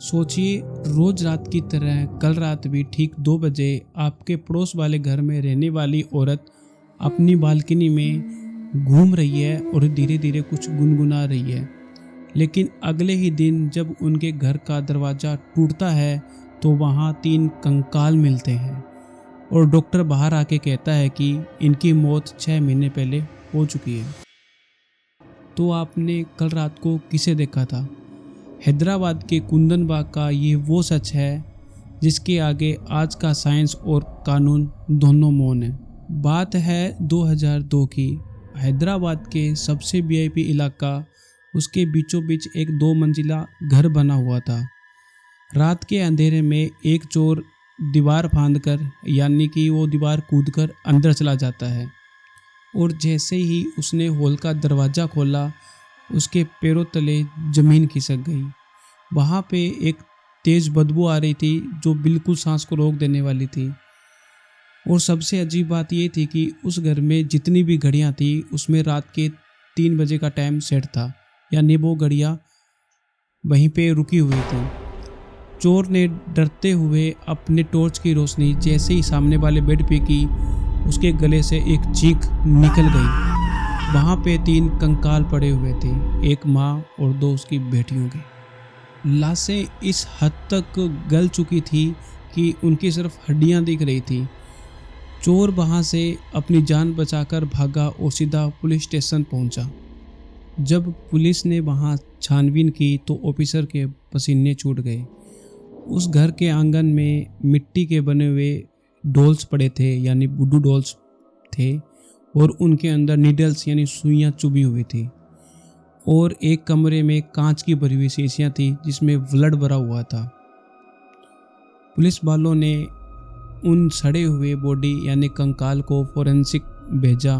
सोचिए, रोज रात की तरह कल रात भी ठीक 2 बजे आपके पड़ोस वाले घर में रहने वाली औरत अपनी बालकनी में घूम रही है और धीरे धीरे कुछ गुनगुना रही है। लेकिन अगले ही दिन जब उनके घर का दरवाज़ा टूटता है तो वहाँ 3 कंकाल मिलते हैं और डॉक्टर बाहर आके कहता है कि इनकी मौत 6 महीने पहले हो चुकी है। तो आपने कल रात को किसे देखा था? हैदराबाद के कुंदन बाग का ये वो सच है जिसके आगे आज का साइंस और कानून दोनों मौन है। बात है 2002 की। हैदराबाद के सबसे वीआईपी इलाका, उसके बीचों बीच एक 2 मंजिला घर बना हुआ था। रात के अंधेरे में एक चोर दीवार फांदकर, यानी कि वो दीवार कूदकर अंदर चला जाता है और जैसे ही उसने हॉल का दरवाज़ा खोला उसके पैरों तले ज़मीन खिसक गई। वहाँ पे एक तेज़ बदबू आ रही थी जो बिल्कुल सांस को रोक देने वाली थी। और सबसे अजीब बात ये थी कि उस घर में जितनी भी घड़ियाँ थी उसमें रात के 3 बजे का टाइम सेट था, यानी वो घड़ियाँ वहीं पे रुकी हुई थी। चोर ने डरते हुए अपने टॉर्च की रोशनी जैसे ही सामने वाले बेड पे की, उसके गले से एक चीख निकल गई। वहाँ पे 3 कंकाल पड़े हुए थे, एक माँ और 2 उसकी बेटियों की। लाशें इस हद तक गल चुकी थी कि उनकी सिर्फ हड्डियाँ दिख रही थी। चोर वहाँ से अपनी जान बचाकर भागा और सीधा पुलिस स्टेशन पहुँचा। जब पुलिस ने वहाँ छानबीन की तो ऑफिसर के पसीने छूट गए। उस घर के आंगन में मिट्टी के बने हुए डॉल्स पड़े थे, यानी वुडू डॉल्स थे, और उनके अंदर नीडल्स यानी सुइयां चुभी हुई थी। और एक कमरे में कांच की भरी हुई शीशियां थी जिसमें ब्लड भरा हुआ था। पुलिस वालों ने उन सड़े हुए बॉडी यानी कंकाल को फोरेंसिक भेजा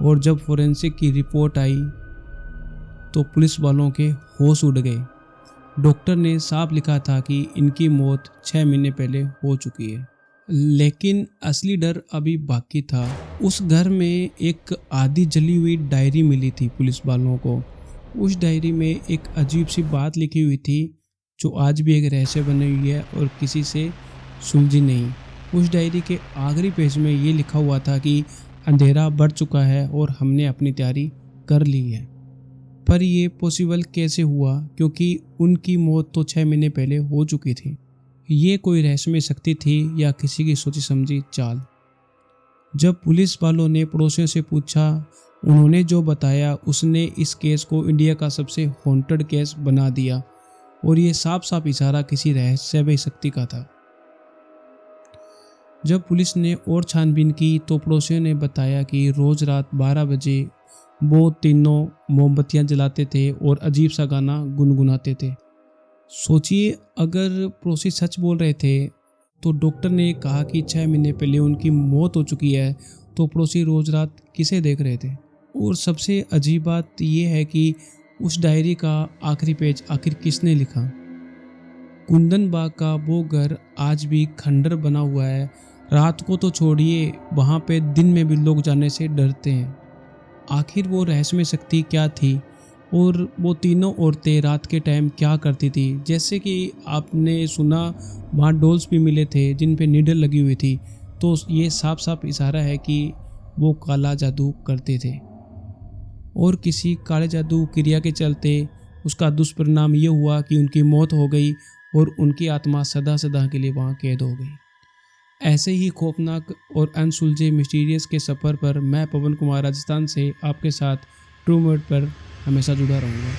और जब फोरेंसिक की रिपोर्ट आई तो पुलिस वालों के होश उड़ गए। डॉक्टर ने साफ लिखा था कि इनकी मौत 6 महीने पहले हो चुकी है। लेकिन असली डर अभी बाकी था। उस घर में एक आधी जली हुई डायरी मिली थी पुलिस वालों को। उस डायरी में एक अजीब सी बात लिखी हुई थी जो आज भी एक रहस्य बनी हुई है और किसी से सुलझी नहीं। उस डायरी के आखिरी पेज में ये लिखा हुआ था कि अंधेरा बढ़ चुका है और हमने अपनी तैयारी कर ली है। पर ये पॉसिबल कैसे हुआ, क्योंकि उनकी मौत तो 6 महीने पहले हो चुकी थी। ये कोई रहस्यमय शक्ति थी या किसी की सोची समझी चाल? जब पुलिस वालों ने पड़ोसियों से पूछा, उन्होंने जो बताया उसने इस केस को इंडिया का सबसे हॉन्टेड केस बना दिया और ये साफ साफ इशारा किसी रहस्यमय शक्ति का था। जब पुलिस ने और छानबीन की तो पड़ोसियों ने बताया कि रोज रात 12 बजे वो तीनों मोमबत्तियां जलाते थे और अजीब सा गाना गुनगुनाते थे। सोचिए, अगर पड़ोसी सच बोल रहे थे तो डॉक्टर ने कहा कि 6 महीने पहले उनकी मौत हो चुकी है, तो पड़ोसी रोज रात किसे देख रहे थे? और सबसे अजीब बात यह है कि उस डायरी का आखिरी पेज आखिर किसने लिखा? कुंदन बाग का वो घर आज भी खंडर बना हुआ है। रात को तो छोड़िए, वहाँ पे दिन में भी लोग जाने से डरते हैं। आखिर वो रहस्यमय शक्ति क्या थी और वो तीनों औरतें रात के टाइम क्या करती थी? जैसे कि आपने सुना वहाँ डॉल्स भी मिले थे जिन पे नीडल लगी हुई थी, तो ये साफ साफ इशारा है कि वो काला जादू करते थे और किसी काले जादू क्रिया के चलते उसका दुष्परिणाम ये हुआ कि उनकी मौत हो गई और उनकी आत्मा सदा सदा के लिए वहाँ कैद हो गई। ऐसे ही खौफनाक और अनसुलझे मिस्टीरियस के सफ़र पर मैं पवन कुमार राजस्थान से आपके साथ ट्रू वर्ड पर हमेशा जुड़ा रहूँगा।